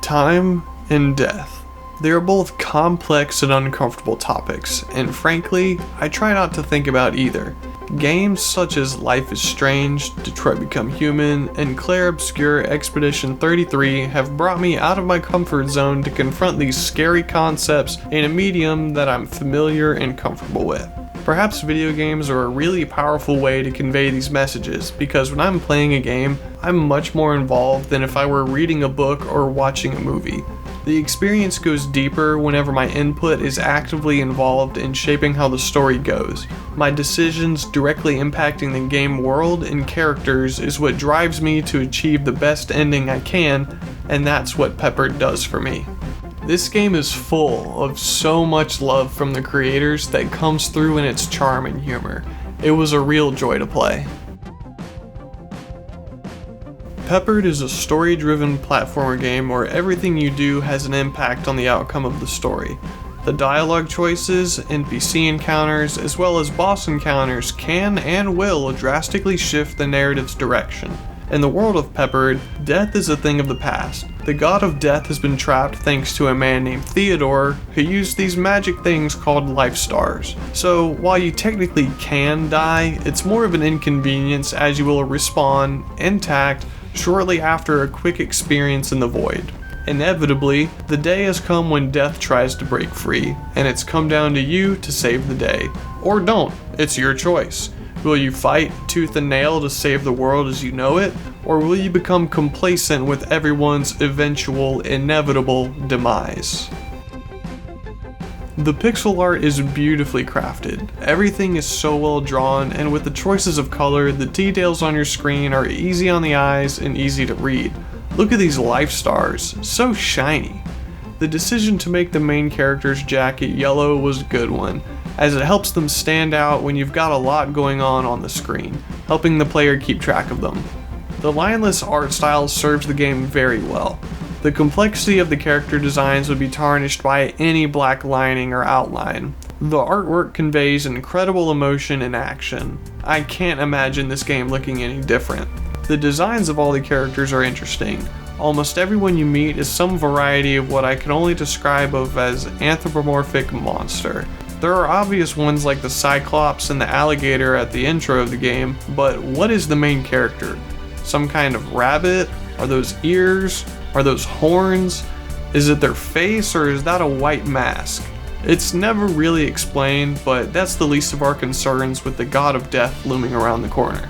Time and death. They are both complex and uncomfortable topics, and frankly, I try not to think about either. Games such as Life is Strange, Detroit Become Human, and Clair Obscur Expedition 33 have brought me out of my comfort zone to confront these scary concepts in a medium that I'm familiar and comfortable with. Perhaps video games are a really powerful way to convey these messages, because when I'm playing a game, I'm much more involved than if I were reading a book or watching a movie. The experience goes deeper whenever my input is actively involved in shaping how the story goes. My decisions directly impacting the game world and characters is what drives me to achieve the best ending I can, and that's what Peppered does for me. This game is full of so much love from the creators that comes through in its charm and humor. It was a real joy to play. Peppered is a story-driven platformer game where everything you do has an impact on the outcome of the story. The dialogue choices, NPC encounters, as well as boss encounters can and will drastically shift the narrative's direction. In the world of Peppered, death is a thing of the past. The god of death has been trapped thanks to a man named Theodore who used these magic things called life stars. So while you technically can die, it's more of an inconvenience as you will respawn intact shortly after a quick experience in the void. Inevitably, the day has come when death tries to break free, and it's come down to you to save the day. Or don't, it's your choice. Will you fight tooth and nail to save the world as you know it, or will you become complacent with everyone's eventual, inevitable demise? The pixel art is beautifully crafted. Everything is so well drawn, and with the choices of color, the details on your screen are easy on the eyes and easy to read. Look at these life stars, so shiny. The decision to make the main character's jacket yellow was a good one, as it helps them stand out when you've got a lot going on the screen, helping the player keep track of them. The lineless art style serves the game very well. The complexity of the character designs would be tarnished by any black lining or outline. The artwork conveys incredible emotion and action. I can't imagine this game looking any different. The designs of all the characters are interesting. Almost everyone you meet is some variety of what I can only describe as anthropomorphic monster. There are obvious ones like the Cyclops and the alligator at the intro of the game, but what is the main character? Some kind of rabbit? Are those ears? Are those horns? Is it their face, or is that a white mask? It's never really explained, but that's the least of our concerns with the god of death looming around the corner.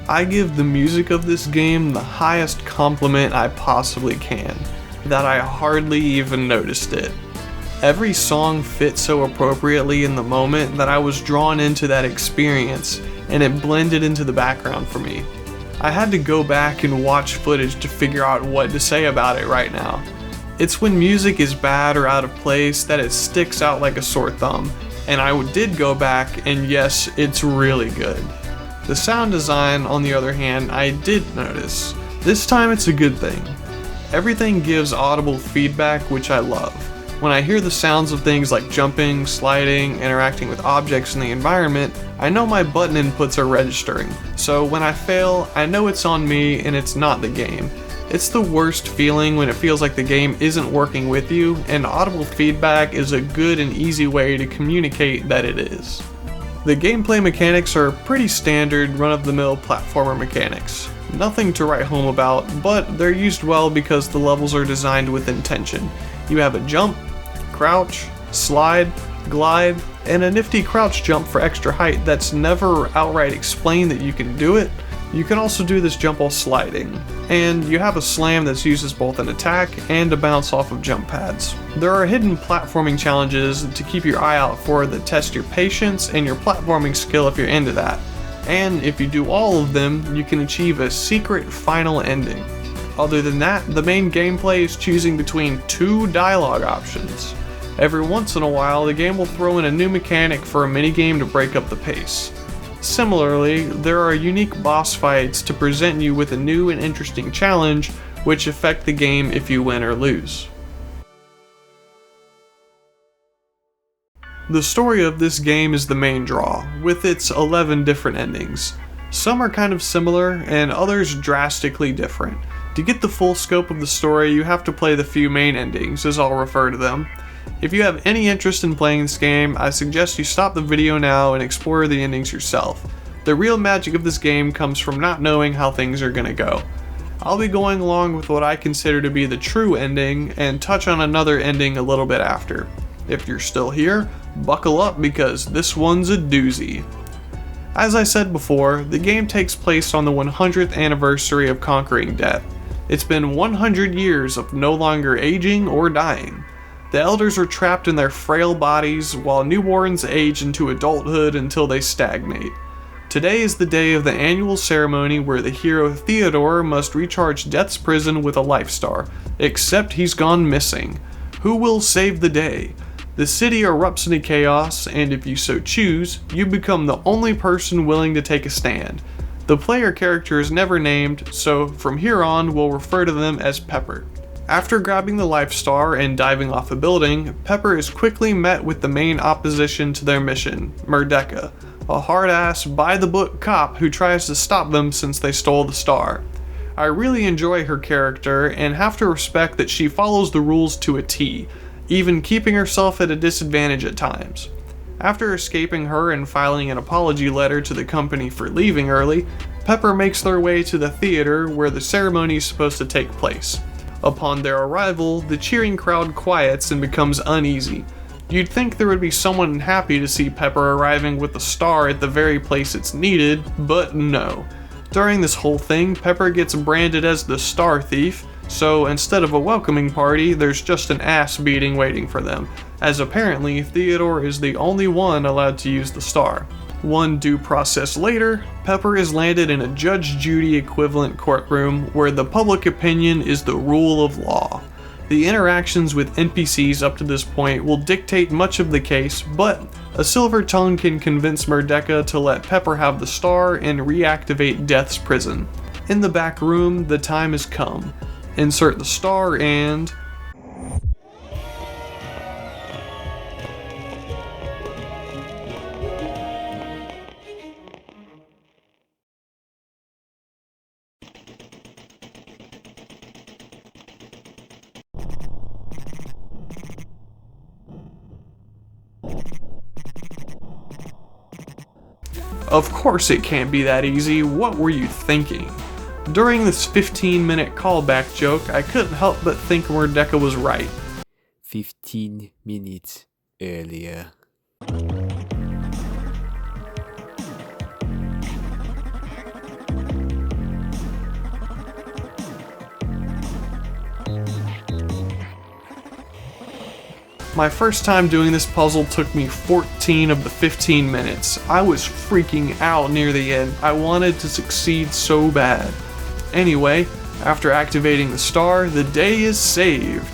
I give the music of this game the highest compliment I possibly can, that I hardly even noticed it. Every song fit so appropriately in the moment that I was drawn into that experience, and it blended into the background for me. I had to go back and watch footage to figure out what to say about it right now. It's when music is bad or out of place that it sticks out like a sore thumb, and I did go back, and yes, it's really good. The sound design, on the other hand, I did notice. This time it's a good thing. Everything gives audible feedback, which I love. When I hear the sounds of things like jumping, sliding, interacting with objects in the environment, I know my button inputs are registering. So when I fail, I know it's on me and it's not the game. It's the worst feeling when it feels like the game isn't working with you, and audible feedback is a good and easy way to communicate that it is. The gameplay mechanics are pretty standard, run-of-the-mill platformer mechanics. Nothing to write home about, but they're used well because the levels are designed with intention. You have a jump, crouch, slide, glide, and a nifty crouch jump for extra height that's never outright explained that you can do it. You can also do this jump while sliding, and you have a slam that uses both an attack and a bounce off of jump pads. There are hidden platforming challenges to keep your eye out for that test your patience and your platforming skill if you're into that. And if you do all of them, you can achieve a secret final ending. Other than that, the main gameplay is choosing between 2 dialogue options. Every once in a while, the game will throw in a new mechanic for a minigame to break up the pace. Similarly, there are unique boss fights to present you with a new and interesting challenge, which affect the game if you win or lose. The story of this game is the main draw, with its 11 different endings. Some are kind of similar, and others drastically different. To get the full scope of the story, you have to play the few main endings, as I'll refer to them. If you have any interest in playing this game, I suggest you stop the video now and explore the endings yourself. The real magic of this game comes from not knowing how things are gonna go. I'll be going along with what I consider to be the true ending, and touch on another ending a little bit after. If you're still here, buckle up because this one's a doozy. As I said before, the game takes place on the 100th anniversary of conquering death. It's been 100 years of no longer aging or dying. The elders are trapped in their frail bodies, while newborns age into adulthood until they stagnate. Today is the day of the annual ceremony where the hero Theodore must recharge Death's prison with a life star, except he's gone missing. Who will save the day? The city erupts into chaos, and if you so choose, you become the only person willing to take a stand. The player character is never named, so from here on we'll refer to them as Pepper. After grabbing the life star and diving off a building, Pepper is quickly met with the main opposition to their mission, Merdeka, a hard-ass, by-the-book cop who tries to stop them since they stole the star. I really enjoy her character and have to respect that she follows the rules to a T, even keeping herself at a disadvantage at times. After escaping her and filing an apology letter to the company for leaving early, Pepper makes their way to the theater where the ceremony is supposed to take place. Upon their arrival, the cheering crowd quiets and becomes uneasy. You'd think there would be someone happy to see Pepper arriving with the star at the very place it's needed, but no. During this whole thing, Pepper gets branded as the Star Thief, so instead of a welcoming party, there's just an ass beating waiting for them, as apparently Theodore is the only one allowed to use the star. One due process later, Pepper is landed in a Judge Judy equivalent courtroom where the public opinion is the rule of law. The interactions with NPCs up to this point will dictate much of the case, but a silver tongue can convince Merdeka to let Pepper have the star and reactivate Death's prison. In the back room, the time has come. Insert the star and... Of course it can't be that easy, what were you thinking? During this 15-minute callback joke, I couldn't help but think Merdeka was right. 15 minutes earlier. My first time doing this puzzle took me 14 of the 15 minutes. I was freaking out near the end. I wanted to succeed so bad. Anyway, after activating the star, the day is saved.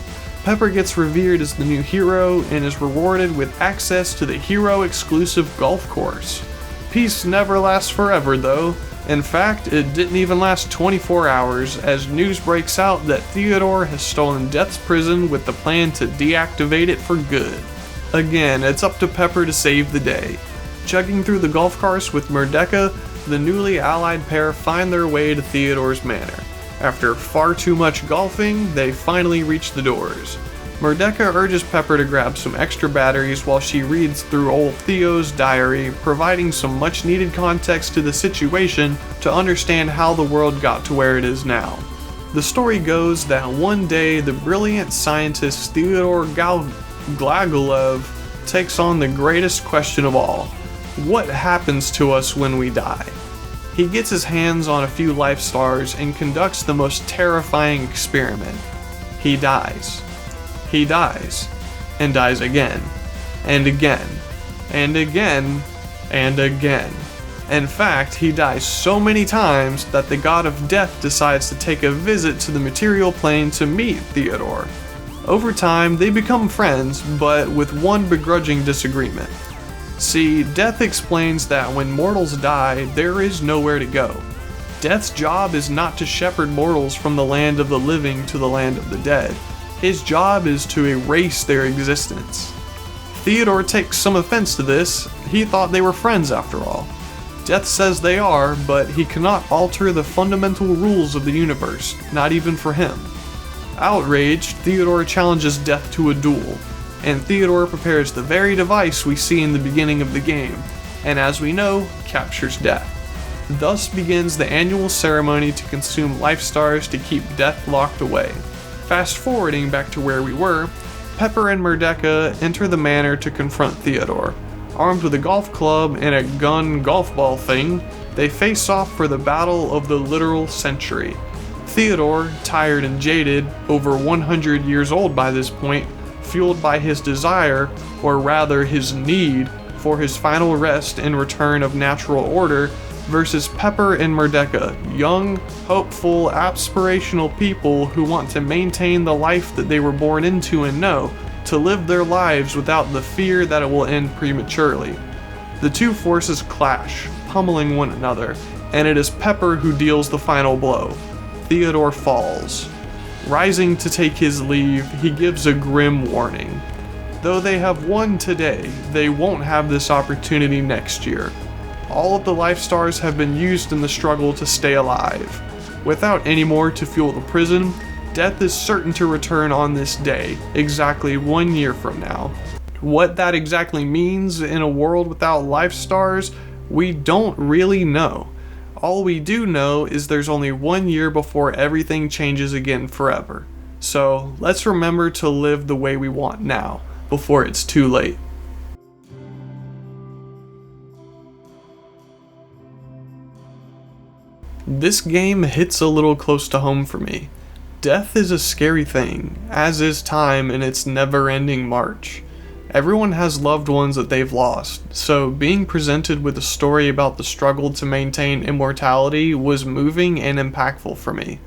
Pepper gets revered as the new hero and is rewarded with access to the hero-exclusive golf course. Peace never lasts forever though. In fact, it didn't even last 24 hours as news breaks out that Theodore has stolen Death's prison with the plan to deactivate it for good. Again, it's up to Pepper to save the day. Chugging through the golf course with Merdeka, the newly allied pair find their way to Theodore's manor. After far too much golfing, they finally reach the doors. Merdeka urges Pepper to grab some extra batteries while she reads through old Theo's diary, providing some much needed context to the situation to understand how the world got to where it is now. The story goes that one day the brilliant scientist Theodore Glagolev takes on the greatest question of all. What happens to us when we die? He gets his hands on a few life stars and conducts the most terrifying experiment. He dies. He dies. And dies again. And again. And again. And again. In fact, he dies so many times that the god of death decides to take a visit to the material plane to meet Theodore. Over time, they become friends, but with one begrudging disagreement. See, Death explains that when mortals die, there is nowhere to go. Death's job is not to shepherd mortals from the land of the living to the land of the dead. His job is to erase their existence. Theodore takes some offense to this. He thought they were friends after all. Death says they are, but he cannot alter the fundamental rules of the universe, not even for him. Outraged, Theodore challenges Death to a duel, and Theodore prepares the very device we see in the beginning of the game, and as we know, captures Death. Thus begins the annual ceremony to consume life stars to keep Death locked away. Fast forwarding back to where we were, Pepper and Merdeka enter the manor to confront Theodore. Armed with a golf club and a gun golf ball thing, they face off for the battle of the literal century. Theodore, tired and jaded, over 100 years old by this point, fueled by his desire, or rather his need, for his final rest and return of natural order, versus Pepper and Merdeka, young, hopeful, aspirational people who want to maintain the life that they were born into and know, to live their lives without the fear that it will end prematurely. The two forces clash, pummeling one another, and it is Pepper who deals the final blow. Theodore falls. Rising to take his leave, he gives a grim warning. Though they have won today, they won't have this opportunity next year. All of the life stars have been used in the struggle to stay alive. Without any more to fuel the prison, Death is certain to return on this day, exactly 1 year from now. What that exactly means in a world without life stars, we don't really know. All we do know is there's only 1 year before everything changes again forever. So let's remember to live the way we want now, before it's too late. This game hits a little close to home for me. Death is a scary thing, as is time in its never-ending march. Everyone has loved ones that they've lost, so being presented with a story about the struggle to maintain immortality was moving and impactful for me.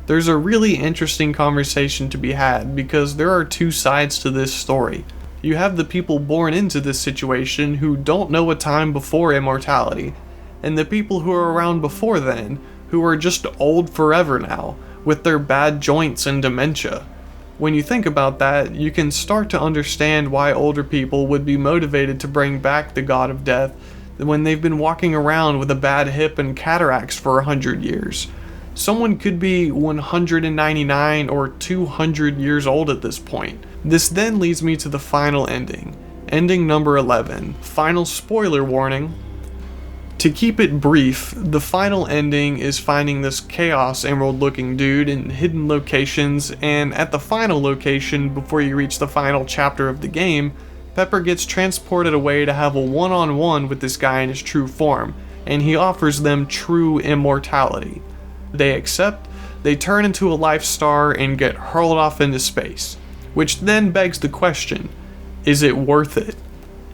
There's a really interesting conversation to be had because there are two sides to this story. You have the people born into this situation who don't know a time before immortality, and the people who are around before then, who are just old forever now, with their bad joints and dementia. When you think about that, you can start to understand why older people would be motivated to bring back the god of death when they've been walking around with a bad hip and cataracts for 100 years. Someone could be 199 or 200 years old at this point. This then leads me to the final ending. Ending number 11. Final spoiler warning. To keep it brief, the final ending is finding this Chaos Emerald looking dude in hidden locations, and at the final location, before you reach the final chapter of the game, Pepper gets transported away to have a one-on-one with this guy in his true form, and he offers them true immortality. They accept, they turn into a life star and get hurled off into space, which then begs the question, is it worth it?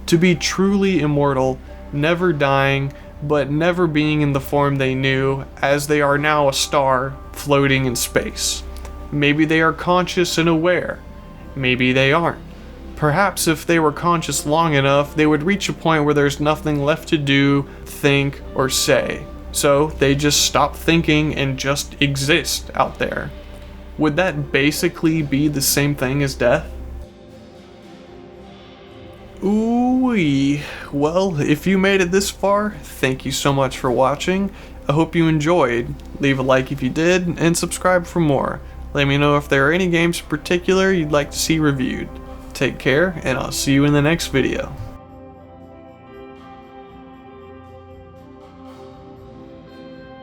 To be truly immortal, never dying, but never being in the form they knew, as they are now a star floating in space. Maybe they are conscious and aware. Maybe they aren't. Perhaps if they were conscious long enough, they would reach a point where there's nothing left to do, think, or say. So they just stop thinking and just exist out there. Would that basically be the same thing as death? Ooh-wee. Well, if you made it this far, thank you so much for watching. I hope you enjoyed. Leave a like if you did, and subscribe for more. Let me know if there are any games in particular you'd like to see reviewed. Take care, and I'll see you in the next video.